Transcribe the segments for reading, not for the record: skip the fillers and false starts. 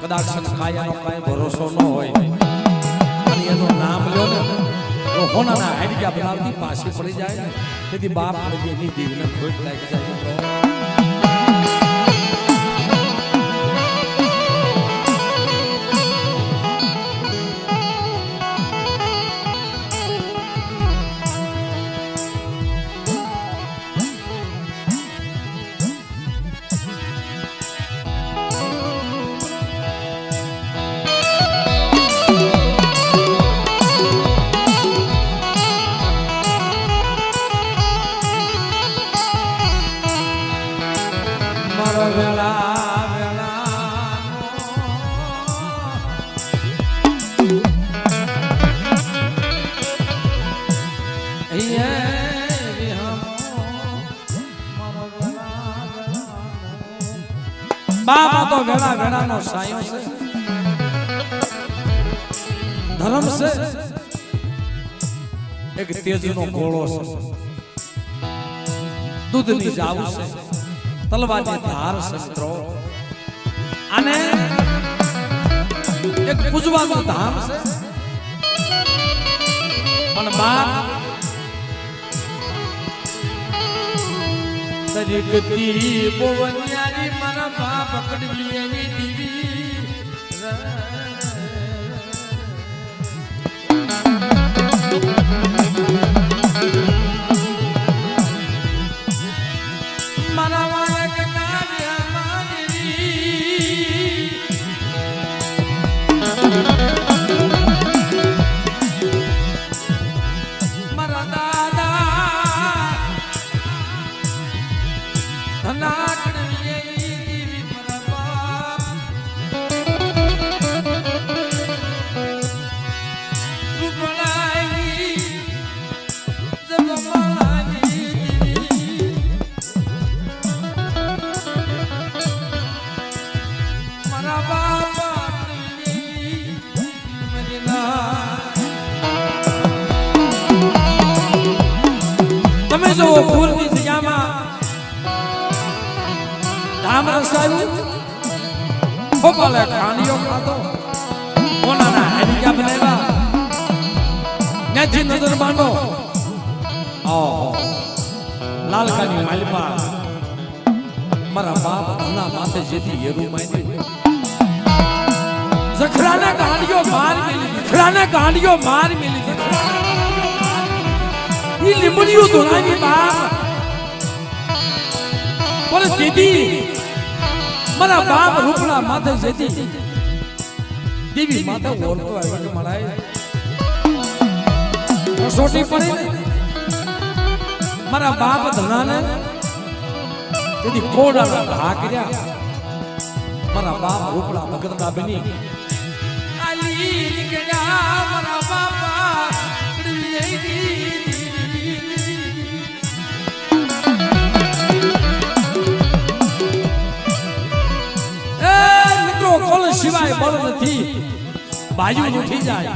કદાચ કાયાનો કાંઈ ભરોસો ન હોય અને એનું નામ લ્યો ને તો હોનાના હાડક્યા બનાવતી પાછી પડી જાય ને તેથી બાપ એની દીવને ખોટ લાગી જાય. બાપા તો વેળા વેળાનો સાયો છે, ધર્મ છે, એક તેજનો ગોળો છે, દૂધની જાવ છે, તલવારની ધાર છે મિત્રો, અને એક પૂજવાનું ધામ છે. પણ બાપ તરીકતી બોવન્યારી મારા બાપ પકડવી એની દીવી મારા વાયક કાવ્યા મારી મારા દાદા તમે જો પૂર્વી જગ્યામાં ધામ રસાયું ખોપાલે ખાંડીઓ ખાતો કોનાના હાડિયા બનાવ્યા ત્યાંથી નજર માંડો લાલકાની માલપા મારા બાપ ધના માથે જેથી હેરું માંડ્યું જખરાને ગાંડીઓ માર મેલી, જખરાને ગાંડીઓ માર મેલી, ઈ લીમડીઓ ધોળાવી બાપ બોલે દીદી મારા બાપ રૂપડા માથે જેથી દેવી માથે ઓરતો આવ્યો કે મળાય સોટી પડી મારા બાપ ધનાને જેથી કોડાના ઘા કર્યા મારા બાપ રૂપડા ભગતના બની આલી નીકળ્યા મારા બાપા સિવાય બળ નથી, બાજુ ઉઠી જાય,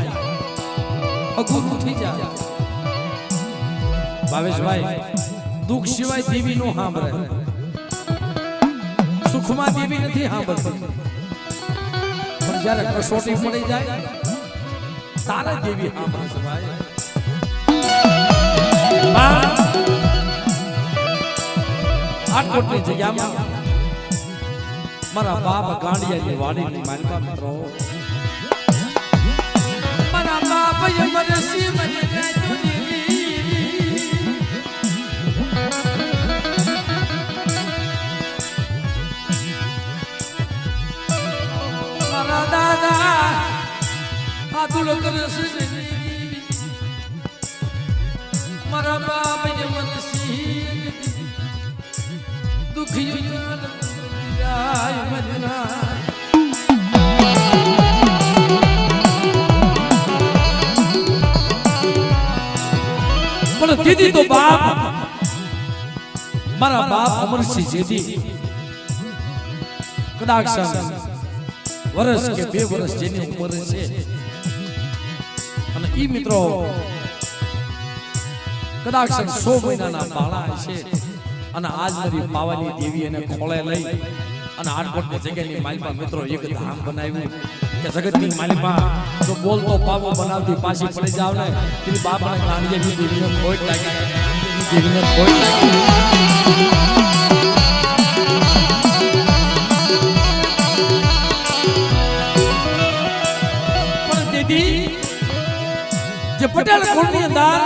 અઘું ઉઠી જાય. ભાવેશભાઈ દુઃખ સિવાય દેવી નો સાંભળે, સુખમાં દેવી નથી સાંભળતી, પણ જયારે કસોટી પડી જાય તારે દેવી સાંભળે છે ભાઈ. આટકોટની જગ્યામાં મારા બાપ ગાંડિયાની વાડીની માલપા મિત્રો મારા બાપ યમરસી મને મારા દાદા આતુલ કરસી મારા બાપ યમરસી દુખી પણ દીદી તો બાપ મારા બાપ અમરસિંહ જેદી કદાચ વર્ષ કે 2 વર્ષ જેની ઉંમર છે અને ઈ મિત્રો કદાચ 100 મહિનાના બાળા છે અને આજ મારી પાવાની દેવી એને ખોળે લઈ અને આટકોટની જગ્યાની માલિપા મિત્રો એક ધામ બનાવ્યું કે જગતની માલિપા તો બોલતો પાવો બનાવતી પાછી પડી જાવ ને તેની બાપાને કાંડિયાની દેવીને ખોટ લાગી દેવીને ખોટ લાગી પણ દીદી જે પટેલ કુળની અંદર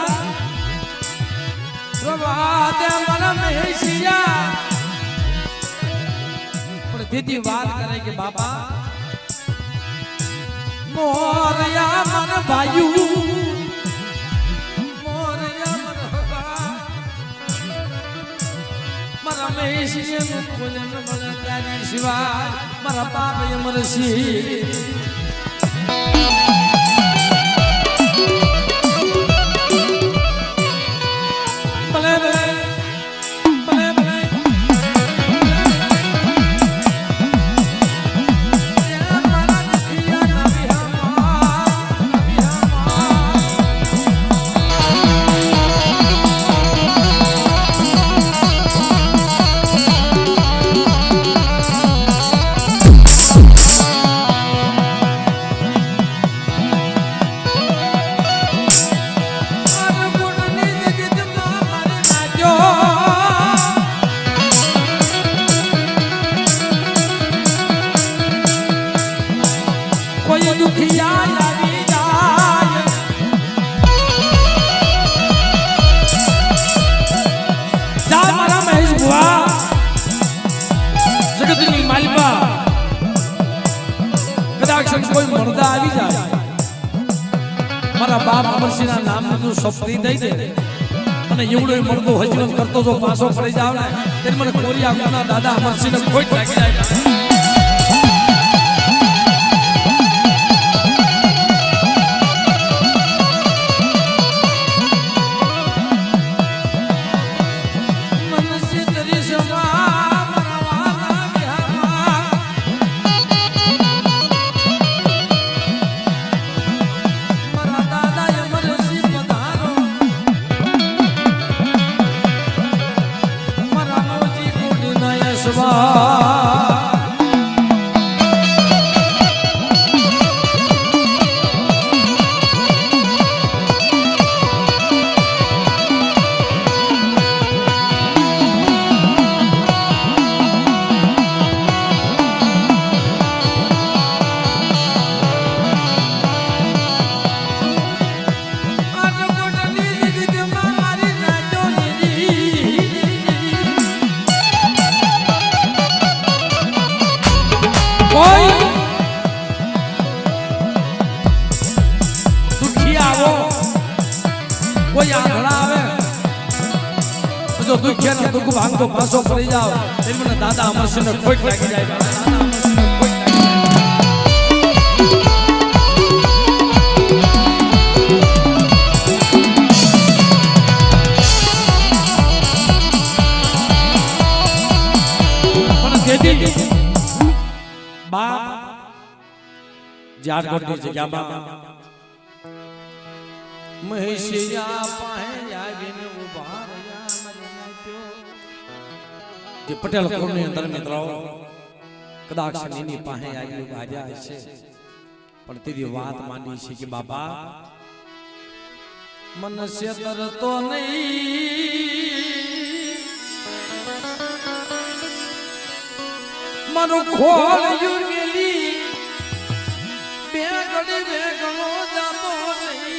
પ્રભાતે મન મહેશિયા પણ દીદી વાત કરે કે બાપા મોરયા મન ભાયુ મોરયા મન હવા મારા મહેશિયા કોલન મન તારી શિવાય મારા બાપ યમરસી કોઈ મરદા આવી જાય મારા બાપ અમરસિંહના નામનું તું સપની દઈ દે અને એવડો મરદો હજીવન કરતો જો પાછો પડી જાવ ને ત્યારે મને કોરિયા ગુના દાદા અમરસિંહને ખોટ લાગી જાય દુખ્યા દુઃખ ભાંગતો પાછો પડી જાવ એટલે મને દાદા અમરસિંહને ખોટ લાગી જાય પણ તેથી બા જારકોટની જગ્યામાં મહેશિયા પાસે આવીને ઉભા જે પટેલ કુળની અંદર મિત્રો કદાચ શનિની પાસે આવી ભાર્યા છે પણ તેની વાત માની છે કે બાપા મનસ્ય તરતો નહીં મારું ખોલ યુમેલી બે ઘડી બે ઘણો જાતો નહીં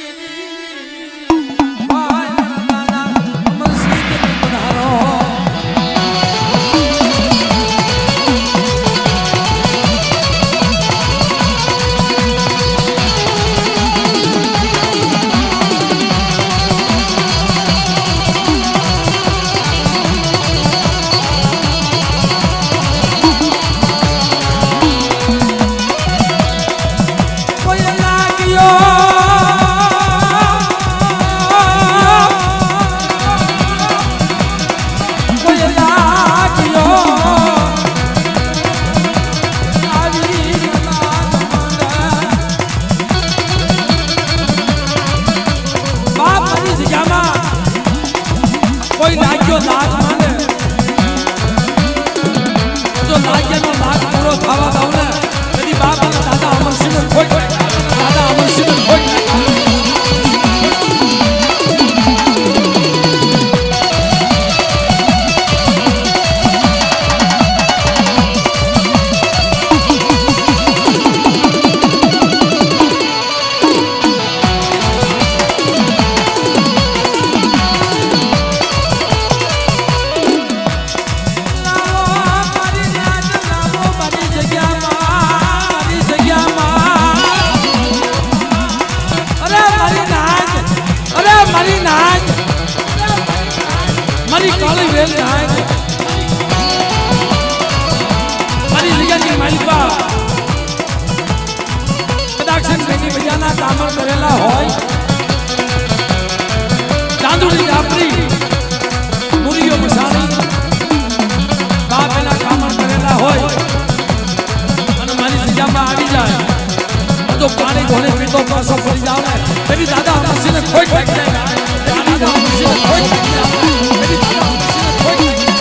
આવી જાય જો પાણી ઘોડે પીતો પાછો પડી જાવ ને તેની દાદા અમરસિંહને કોઈ ઠેક જાય દાદા અમરસિંહને કોઈ ઠેક જાય તેની દાદા અમરસિંહને કોઈ ઠેક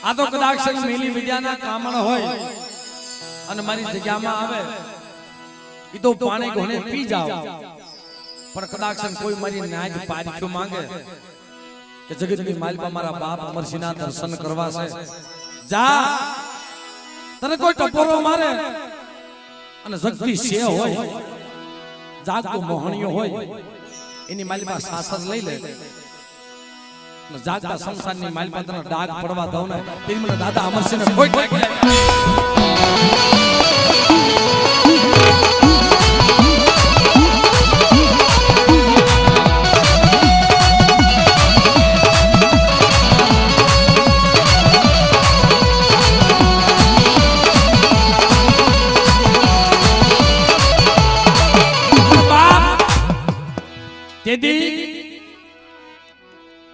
આ તો કદાચ મેલી વિદ્યાના કામણ હોય અને મારી જગ્યામાં આવે ઈ તો પાણી ઘોણે પી જાવ પણ કદાચ કોઈ મારી નાજ પારખ્યો માંગે કે જગતની માલિકા મારા બાપ અમરસિંહના દર્શન કરવા છે જા તને કોઈ ટપોરો મારે અને જગતી સે હોય જાગતો મોહણીયો હોય એની માલિકા સાસર લઈ લે જાગતા સંસારની માલિકા તને ડાઘ પડવા દઉં ને તેની મને દાદા અમરસિંહને કોઈ ઠેક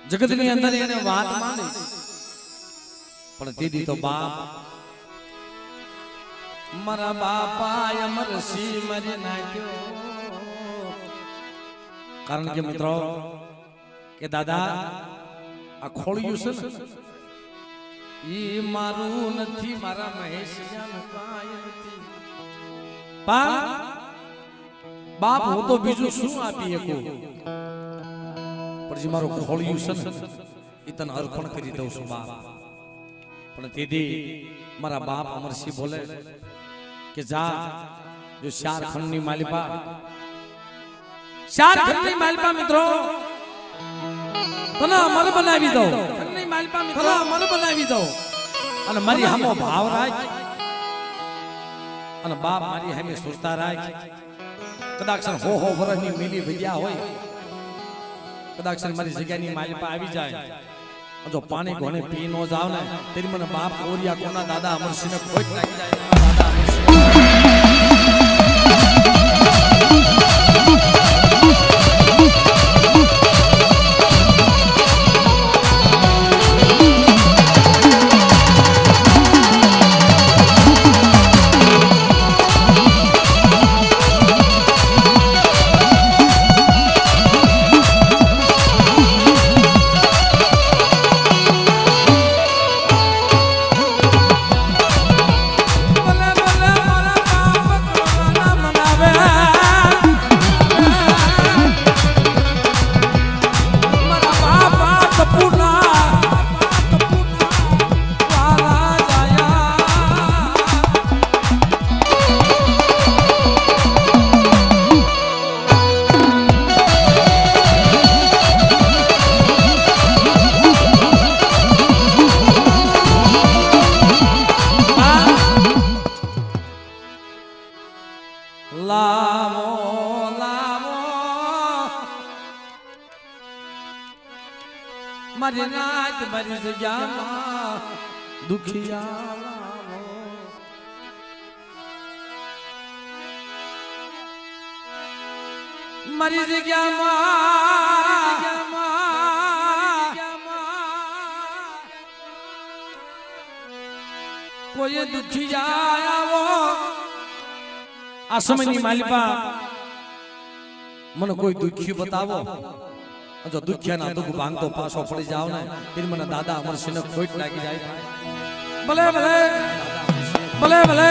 જગતની અંદર એને વાત માની પણ દીદી તો બાપ મારા બાપા અમરસિંહ મરી નાખ્યો કારણ કે મિત્રો કે દાદા આ ખોળ્યું છે ને ઈ મારું નથી મારા મહેશિયાનું કાય નથી બાપ હું તો બીજું શું આપી શકું જે મારું ખોળ્યું છે ને એ તને અર્પણ કરી દઉં છું બાપ પણ દીદી મારા બાપ અમરસિંહ બોલે કે જા જો શારખંડની માલિકા મિત્રો તને અમર બનાવી દઉં ખંડની માલિકા મિત્રો અમર બનાવી દઉં અને મારી હામો ભાવ રાખ અને બાપ મારી હામે સુરતા રાખ કદાચ હો વર્ષની મિલી ભજ્યા હોય કદાચ મારી જગ્યાની માલિકા આવી જાય જો પાણી ઘોણે પી નો જાવ ને તેરી મને બાપ ઓરિયા કોના દાદા અમરસિંહને ખોટ લાગી જાય દાદા અમરસિંહ મારી નાચ મારી જગ્યામાં દુખિયા મારી જગ્યામાં કોઈ દુખી જાય આવો આ સમયની માલિપા મને કોઈ દુખી બતાવો જો દુખ્યાના દુઃખ ભાંગતો પાછો પડી જાવ ને ત્યારે મને દાદા અમરસિંહને ખોટ લાગી જાય ભલે ભલે ભલે ભલે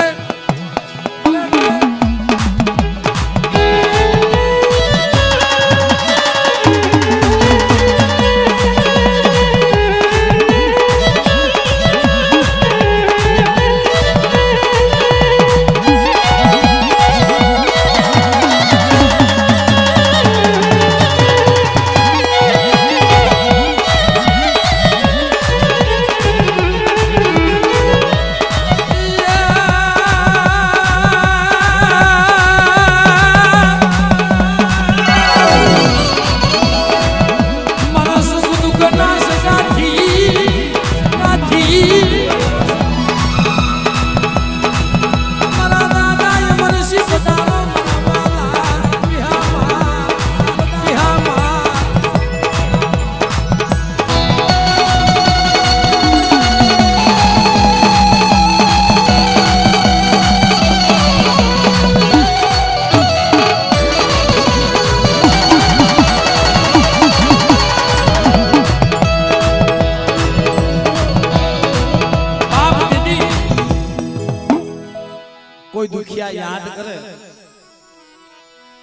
કોઈ દુખિયા યાદ કરે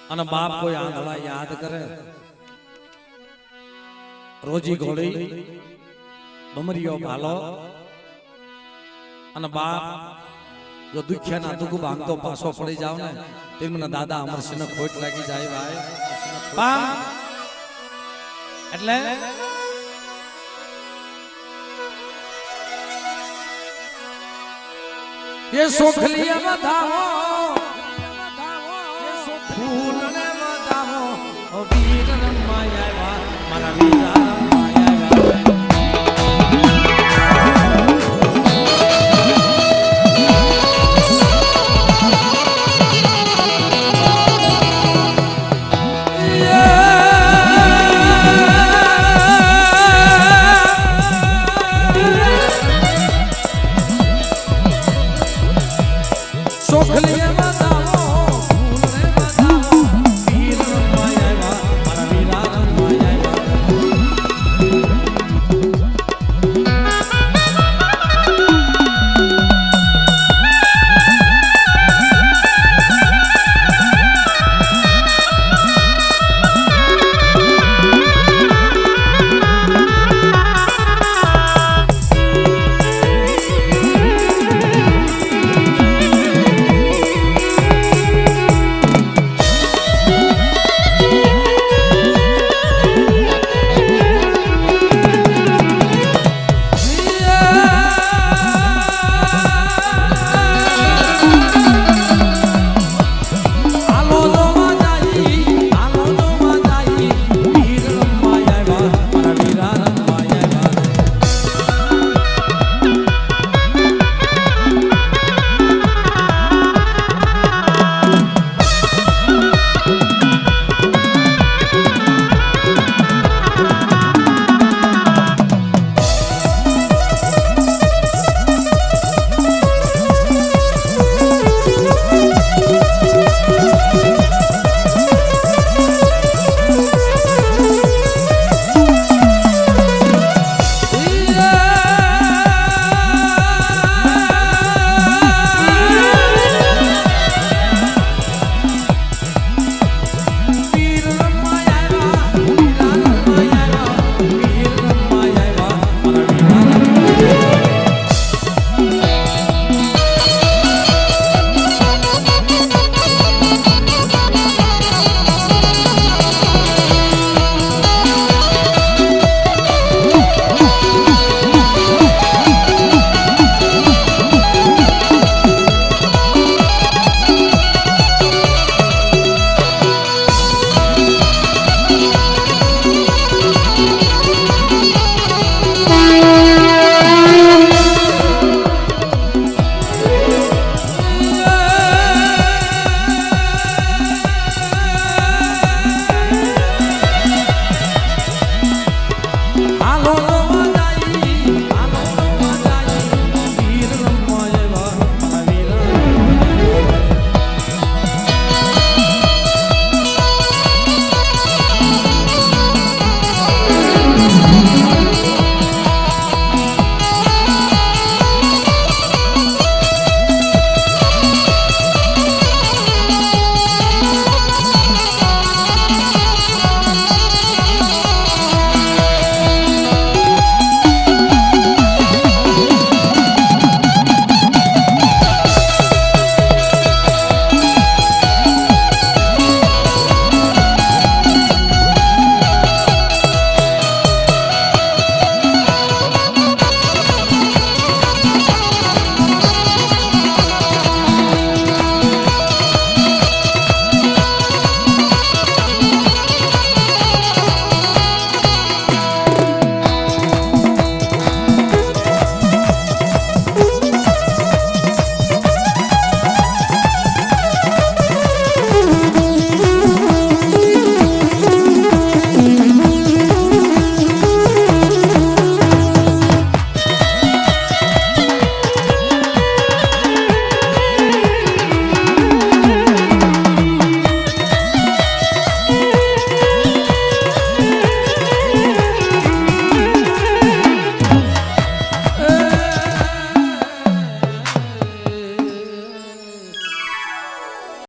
અને બાપ કોઈ આંધળા યાદ કરે રોજી ઘોડી ડમરીઓ ભાલો અને બાપ જો દુખિયાના દુઃખ ભાંગતો પાછો પડી જાવ ને તે મને દાદા અમરસિંહને ખોટ લાગી જાય ભાઈ બાપ એટલે ये सोखलिया बताओ फूल ने बताओ ओ वीर रमाया मारा वीरा सोखलिया बताओ